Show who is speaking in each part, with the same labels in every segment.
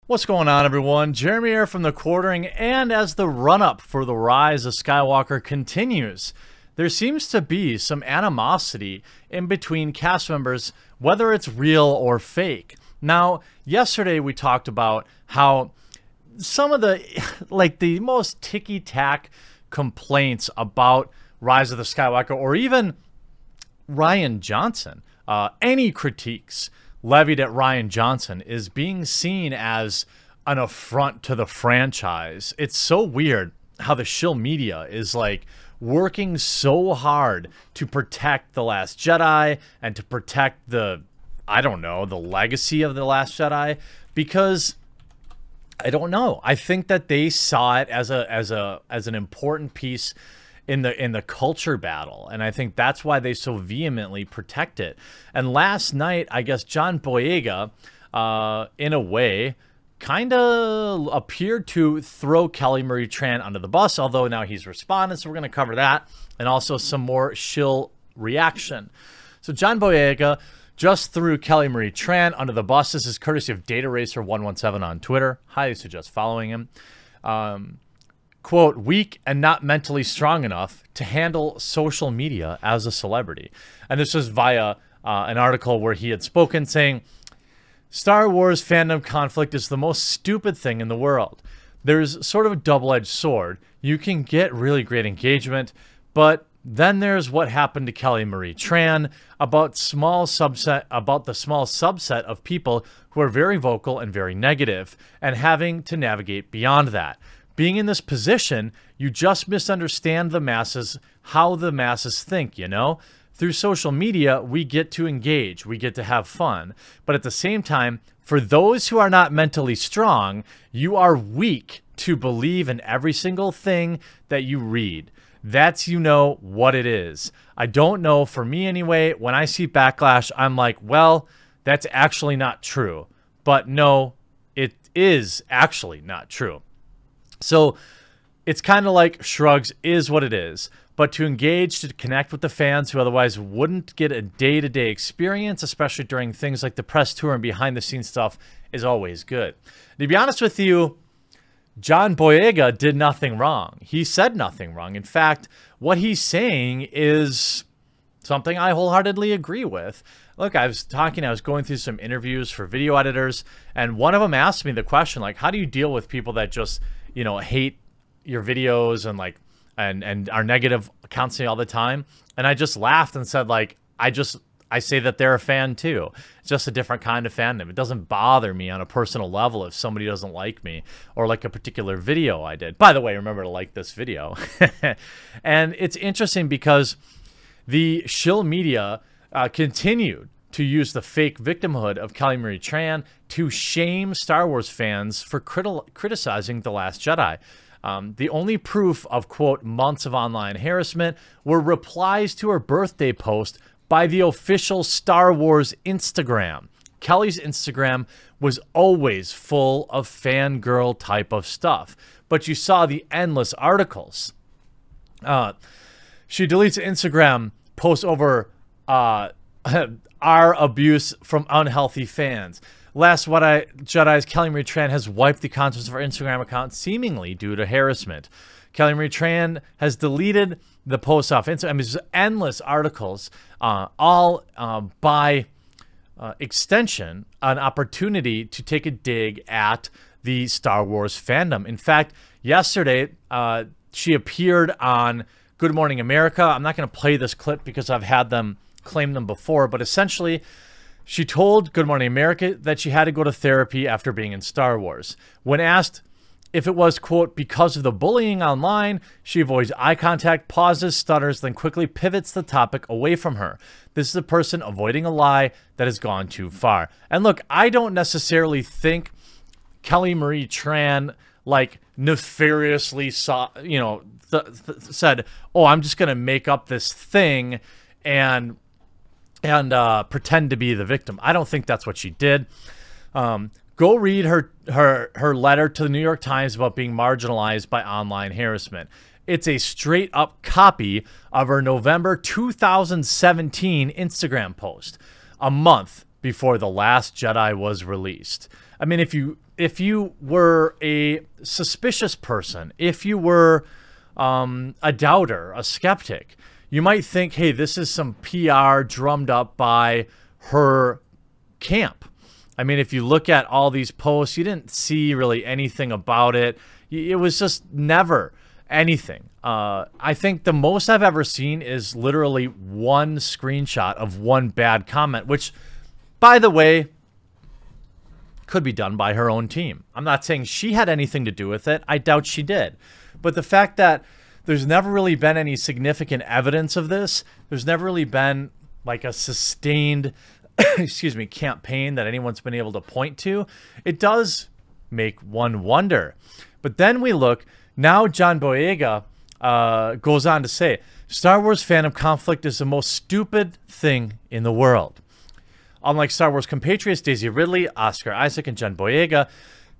Speaker 1: What's going on, everyone? Jeremy here from The Quartering, and as the run-up for the rise of Skywalker continues, there seems to be some animosity in between cast members, whether it's real or fake. Now, yesterday we talked about how some of the, the most ticky-tack complaints about Rise of the Skywalker, or even Rian Johnson, any critiques levied at Rian Johnson is being seen as an affront to the franchise. It's so weird how the shill media is working so hard to protect The Last Jedi and to protect the legacy of The Last Jedi, because I don't know. I think that they saw it as an important piece in the culture battle, and I think that's why they so vehemently protect it. And last night, I guess John Boyega, in a way, kind of appeared to throw Kelly Marie Tran under the bus, although now he's responded, so we're going to cover that, and also some more shill reaction. So John Boyega just threw Kelly Marie Tran under the bus. This is courtesy of Data Racer 117 on Twitter. Highly suggest following him. Quote, weak and not mentally strong enough to handle social media as a celebrity. And this was via an article where he had spoken saying, Star Wars fandom conflict is the most stupid thing in the world. There's sort of a double-edged sword. You can get really great engagement, but then there's what happened to Kelly Marie Tran about the small subset of people who are very vocal and very negative, and having to navigate beyond that. Being in this position, you just misunderstand the masses, how the masses think, you know? Through social media, we get to engage, we get to have fun. But at the same time, for those who are not mentally strong, you are weak to believe in every single thing that you read. That's, you know, what it is. I don't know, for me anyway, when I see backlash, I'm like, well, that's actually not true. But no, it is actually not true. So it's kind of like shrugs is what it is, but to engage, to connect with the fans who otherwise wouldn't get a day-to-day experience, especially during things like the press tour and behind-the-scenes stuff, is always good. To be honest with you, John Boyega did nothing wrong. He said nothing wrong. In fact, what he's saying is something I wholeheartedly agree with. Look, I was going through some interviews for video editors, and one of them asked me the question, how do you deal with people that just, you know, hate your videos and are negative constantly all the time? And I just laughed and said, I say that they're a fan too. It's just a different kind of fandom. It doesn't bother me on a personal level if somebody doesn't like me or like a particular video I did. By the way, remember to like this video. And it's interesting because the shill media continued to use the fake victimhood of Kelly Marie Tran to shame Star Wars fans for criticizing The Last Jedi. The only proof of, quote, months of online harassment were replies to her birthday post by the official Star Wars Instagram. Kelly's Instagram was always full of fangirl type of stuff, but you saw the endless articles. She deletes Instagram posts over our abuse from unhealthy fans. Last Jedi's Kelly Marie Tran has wiped the contents of her Instagram account seemingly due to harassment. Kelly Marie Tran has deleted the posts off Instagram. I mean, there's endless articles, all by extension, an opportunity to take a dig at the Star Wars fandom. In fact, yesterday, she appeared on Good Morning America. I'm not going to play this clip because I've had them claim them before, but essentially, she told Good Morning America that she had to go to therapy after being in Star Wars. When asked if it was, quote, because of the bullying online, she avoids eye contact, pauses, stutters, then quickly pivots the topic away from her. This is a person avoiding a lie that has gone too far. And look, I don't necessarily think Kelly Marie Tran, nefariously saw, said, oh, I'm just going to make up this thing and pretend to be the victim. I don't think that's what she did. Go read her letter to the New York Times about being marginalized by online harassment. It's a straight up copy of her November 2017 Instagram post, a month before The Last Jedi was released. I mean, if you were a suspicious person, if you were a doubter, a skeptic, you might think, hey, this is some PR drummed up by her camp. I mean, if you look at all these posts, you didn't see really anything about it. It was just never anything. I think the most I've ever seen is literally one screenshot of one bad comment, which, by the way, could be done by her own team. I'm not saying she had anything to do with it. I doubt she did. But the fact that there's never really been any significant evidence of this, there's never really been like a sustained excuse me, campaign that anyone's been able to point to, it does make one wonder. But then we look, now John Boyega goes on to say, Star Wars fandom conflict is the most stupid thing in the world. Unlike Star Wars compatriots Daisy Ridley, Oscar Isaac, and John Boyega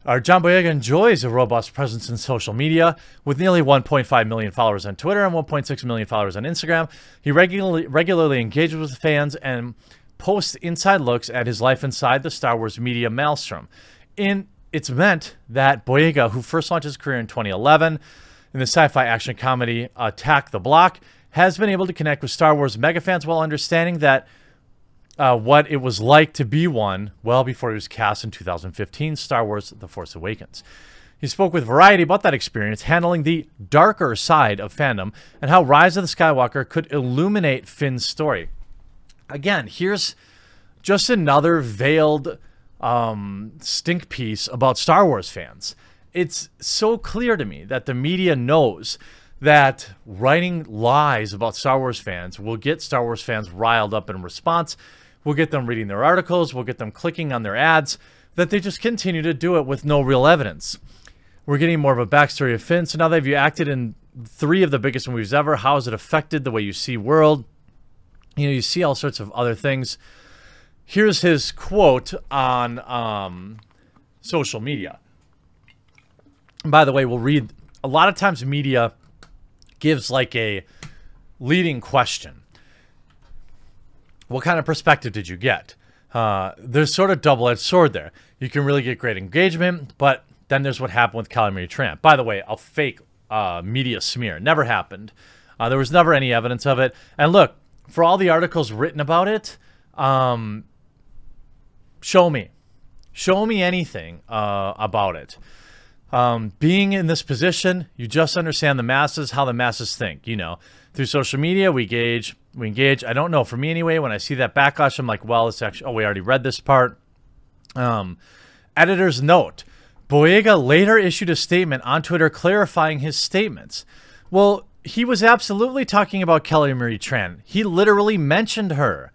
Speaker 1: enjoys a robust presence in social media. With nearly 1.5 million followers on Twitter and 1.6 million followers on Instagram, he regularly engages with fans and posts inside looks at his life inside the Star Wars media maelstrom. It's meant that Boyega, who first launched his career in 2011 in the sci-fi action comedy Attack the Block, has been able to connect with Star Wars mega fans while understanding that what it was like to be one well before he was cast in 2015 Star Wars The Force Awakens. He spoke with Variety about that experience, handling the darker side of fandom and how Rise of the Skywalker could illuminate Finn's story. Again, here's just another veiled stink piece about Star Wars fans. It's so clear to me that the media knows that writing lies about Star Wars fans will get Star Wars fans riled up in response. We'll get them reading their articles. We'll get them clicking on their ads, that they just continue to do it with no real evidence. We're getting more of a backstory of Finn. So now that you've acted in 3 of the biggest movies ever, how has it affected the way you see world? You know, you see all sorts of other things. Here's his quote on social media. And by the way, we'll read, a lot of times media gives like a leading question. What kind of perspective did you get? There's sort of double-edged sword there. You can really get great engagement, but then there's what happened with Kelly Marie Tran. By the way, a fake media smear. Never happened. There was never any evidence of it. And look, for all the articles written about it, show me anything about it. Being in this position, you just understand the masses, how the masses think. You know, through social media, we engage. I don't know, for me anyway, when I see that backlash, I'm like, well, it's actually, oh, we already read this part. Editor's note: Boyega later issued a statement on Twitter clarifying his statements. Well, he was absolutely talking about Kelly Marie Tran. He literally mentioned her.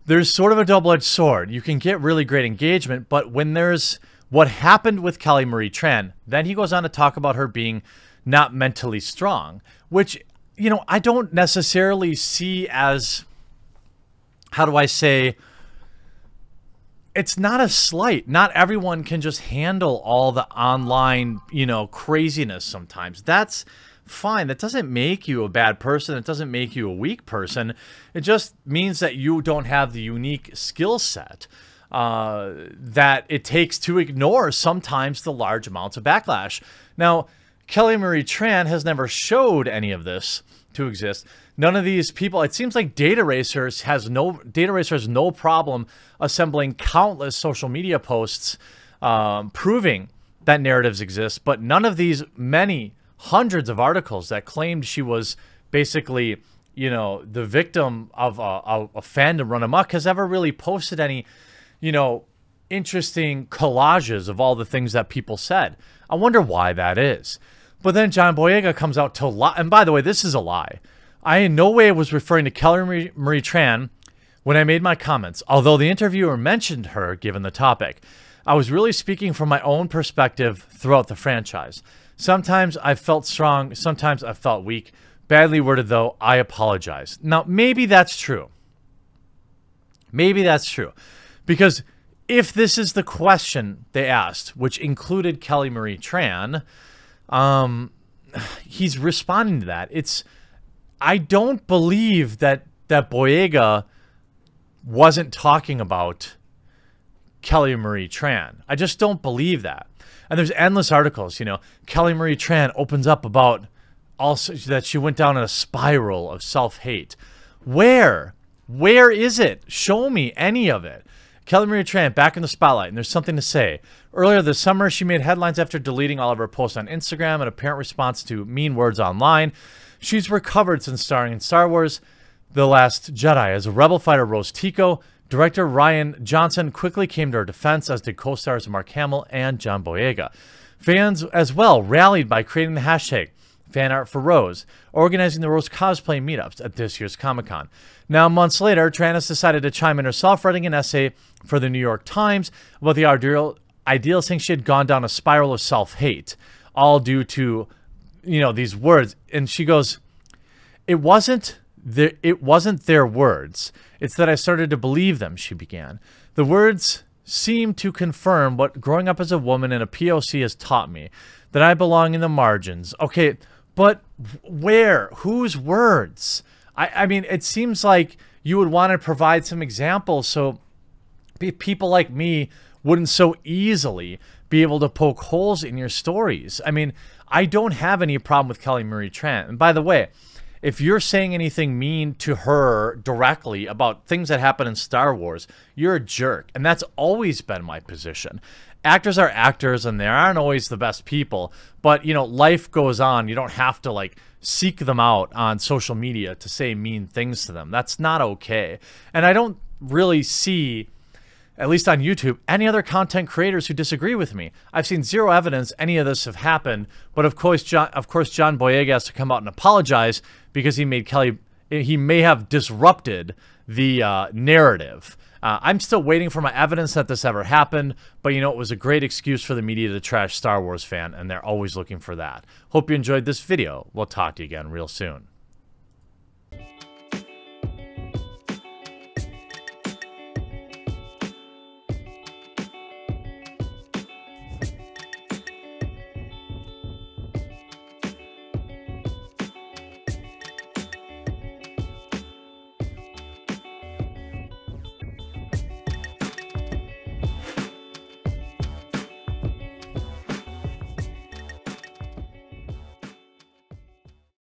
Speaker 1: There's sort of a double-edged sword. You can get really great engagement, but when there's what happened with Kelly Marie Tran, then he goes on to talk about her being not mentally strong, which, you know, I don't necessarily see as, how do I say, it's not a slight. Not everyone can just handle all the online, you know, craziness sometimes. That's fine. That doesn't make you a bad person. It doesn't make you a weak person. It just means that you don't have the unique skill set that it takes to ignore sometimes the large amounts of backlash. Now, Kelly Marie Tran has never showed any of this to exist. None of these people, it seems like Data Racer has no problem assembling countless social media posts proving that narratives exist, but none of these many hundreds of articles that claimed she was basically, you know, the victim of a fandom run amok has ever really posted any, you know, interesting collages of all the things that people said. I wonder why that is. But then John Boyega comes out to lie. And by the way, this is a lie. I in no way was referring to Kelly Marie Tran when I made my comments, although the interviewer mentioned her given the topic. I was really speaking from my own perspective throughout the franchise. Sometimes I felt strong, sometimes I felt weak. Badly worded, though, I apologize. Now, maybe that's true. Maybe that's true. Because if this is the question they asked, which included Kelly Marie Tran, he's responding to that. I don't believe that Boyega wasn't talking about Kelly Marie Tran. I just don't believe that. And there's endless articles, you know, Kelly Marie Tran opens up about also that she went down in a spiral of self-hate. Where is it? Show me any of it. Kelly Marie Tran back in the spotlight, and there's something to say. Earlier this summer, she made headlines after deleting all of her posts on Instagram in apparent response to mean words online. She's recovered since starring in Star Wars The Last Jedi as a rebel fighter Rose Tico. Director Rian Johnson quickly came to her defense, as did co-stars Mark Hamill and John Boyega. Fans as well rallied by creating the hashtag FanArt for Rose, organizing the Rose cosplay meetups at this year's Comic-Con. Now, months later, Tran has decided to chime in herself, writing an essay for the New York Times about the ideal saying she had gone down a spiral of self-hate, all due to, you know, these words. And she goes, it wasn't their words. It's that I started to believe them, she began. The words seem to confirm what growing up as a woman in a POC has taught me, that I belong in the margins. Okay, but where? Whose words? I mean, it seems like you would want to provide some examples so people like me wouldn't so easily be able to poke holes in your stories. I mean, I don't have any problem with Kelly Marie Tran. And by the way, if you're saying anything mean to her directly about things that happen in Star Wars, you're a jerk. And that's always been my position. Actors are actors, and they aren't always the best people. But, you know, life goes on. You don't have to, like, seek them out on social media to say mean things to them. That's not okay. And I don't really see, at least on YouTube, any other content creators who disagree with me. I've seen zero evidence any of this have happened. But of course, John Boyega has to come out and apologize because he may have disrupted the narrative. I'm still waiting for my evidence that this ever happened, but you know, it was a great excuse for the media to trash Star Wars fan, and they're always looking for that. Hope you enjoyed this video. We'll talk to you again real soon.